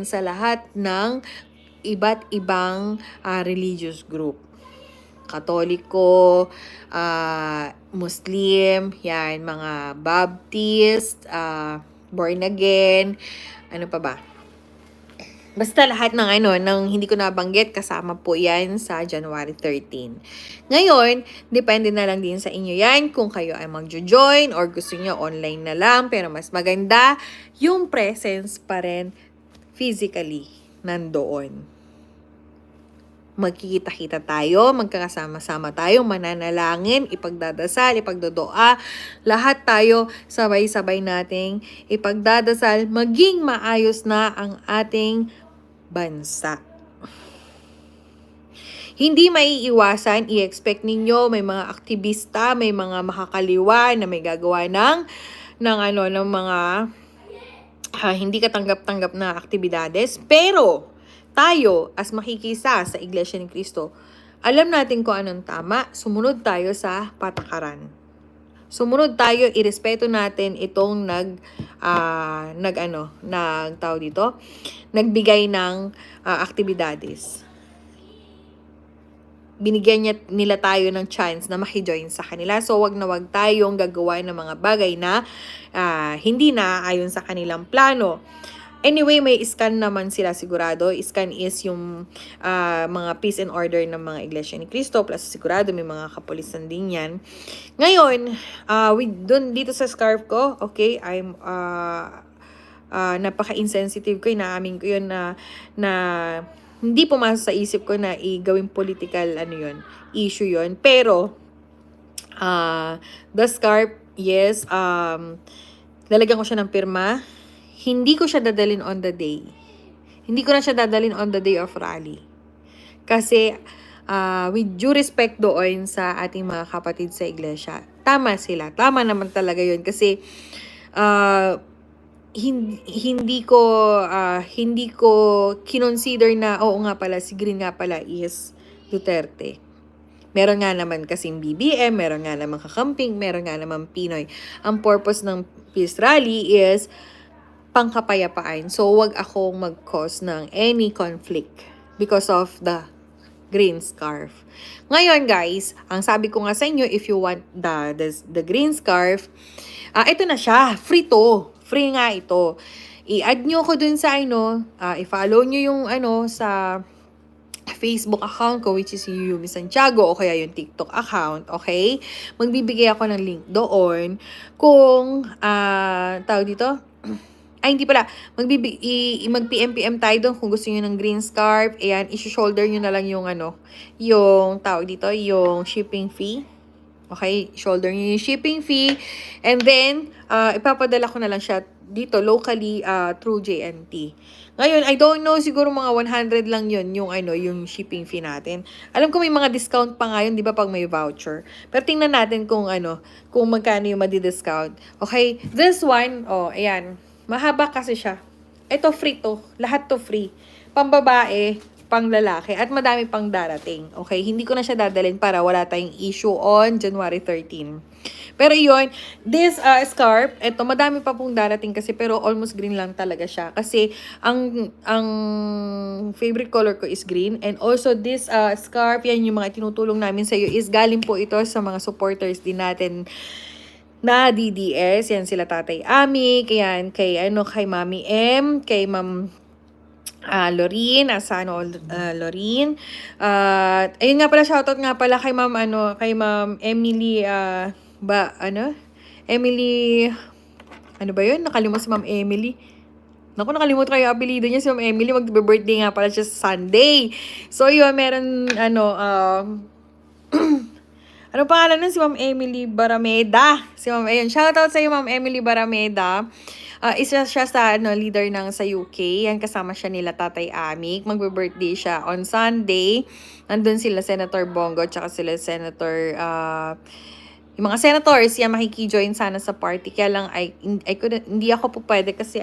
sa lahat ng iba't ibang religious group. Katoliko, Muslim, yan, mga Baptist, born again, ano pa ba? Basta lahat ng ng hindi ko nabanggit, kasama po yan sa January 13. Ngayon, depende na lang din sa inyo yan kung kayo ay magjo-join or gusto nyo online na lang, pero mas maganda yung presence pa rin physically nandoon. Magkikita-kita tayo, magkakasama-sama tayo, mananalangin, ipagdadasal, ipagdodoa, lahat tayo sabay-sabay nating ipagdadasal, maging maayos na ang ating bansa. Hindi maiiwasan, i-expect ninyo, may mga aktivista, may mga makakaliwa na may gagawa ng mga hindi katanggap-tanggap na aktibidades, pero tayo, as makikisa sa Iglesia ni Cristo, alam natin kung anong tama, sumunod tayo sa patakaran. Sumunod tayo, irespeto natin itong nagbigay ng aktibidades. Binigyan nila tayo ng chance na makijoin sa kanila. So, wag na wag tayong gagawa ng mga bagay na hindi na ayon sa kanilang plano. Anyway, may scan naman sila sigurado. Scan is yung mga peace and order ng mga Iglesia ni Cristo. Plus sigurado may mga kapulisan din yan. Ngayon, dito sa scarf ko, okay, I'm napaka-insensitive ko. Inaamin ko yun na hindi pumasok sa isip ko na gawing political issue yun. Pero, the scarf, yes, lalagyan ko siya ng pirma. Hindi ko siya dadalhin on the day. Hindi ko na siya dadalhin on the day of rally. Kasi, with due respect doon sa ating mga kapatid sa iglesia, tama sila. Tama naman talaga yun. Kasi, hindi ko kinonsider na, oo nga pala, si Green nga pala is Duterte. Meron nga naman kasing BBM, meron nga naman kakamping, meron nga naman Pinoy. Ang purpose ng peace rally is pangkapayapaan. So, wag akong mag-cause ng any conflict because of the green scarf. Ngayon, guys, ang sabi ko nga sa inyo, if you want the green scarf, ito na siya. Free to. Free nga ito. I-add nyo ko dun sa i-follow nyo yung sa Facebook account ko, which is Yumi Santiago, o kaya yung TikTok account, okay? Magbibigay ako ng link doon kung, tawag dito, ay, hindi pala. Mag-PM tayo doon kung gusto niyo ng green scarf. Ayan, isi-shoulder nyo na lang yung yung tawag dito, yung shipping fee. Okay, shoulder nyo yung shipping fee. And then, ipapadala ko na lang siya dito locally through JNT. Ngayon, I don't know, siguro mga 100 lang yun, yung shipping fee natin. Alam ko may mga discount pa ngayon, di ba, pag may voucher. Pero tingnan natin kung magkano yung madi-discount. Okay, this one, ayan. Mahaba kasi siya. Ito free to. Lahat to free. Pambabae, pang lalaki, at madami pang darating. Okay? Hindi ko na siya dadalhin para wala tayong issue on January 13. Pero yun, this scarf, ito, madami pa pong darating kasi, pero almost green lang talaga siya. Kasi, ang favorite color ko is green. And also, this scarf, yan yung mga tinutulong namin sa iyo, is galing po ito sa mga supporters din natin na DDS, yan sila Tatay Ami, kay Mami M, kay Ma'am Lorin, Asano Lorin. Ayun nga pala, shoutout nga pala kay Ma'am Emily, Emily, ano ba yun? Nakalimutan si Ma'am Emily. Naku, nakalimutan ko yung apelido niya, si Ma'am Emily, mag-birthday nga pala siya sa Sunday. So yun, meron, ano pangalan nun? Si Ma'am Emily Barameda. Ayun, shoutout sa iyo, Ma'am Emily Barameda. Isa siya sa leader sa UK. Yan, kasama siya nila Tatay Amik. Magbe-birthday siya on Sunday. Nandun sila Senator Bongo, tsaka sila Senator, yung mga senators, yan makikijoin sana sa party. Kaya lang, hindi ako po pwede kasi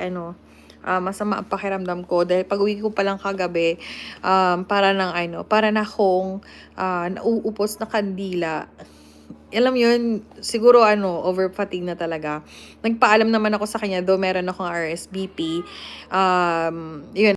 masama ang pakiramdam ko dahil pag-uwi ko pa lang kagabi, para na akong nauupos na kandila. alam mo yun, siguro over fatigue na talaga. Nagpaalam naman ako sa kanya, though meron akong RSVP. Yun,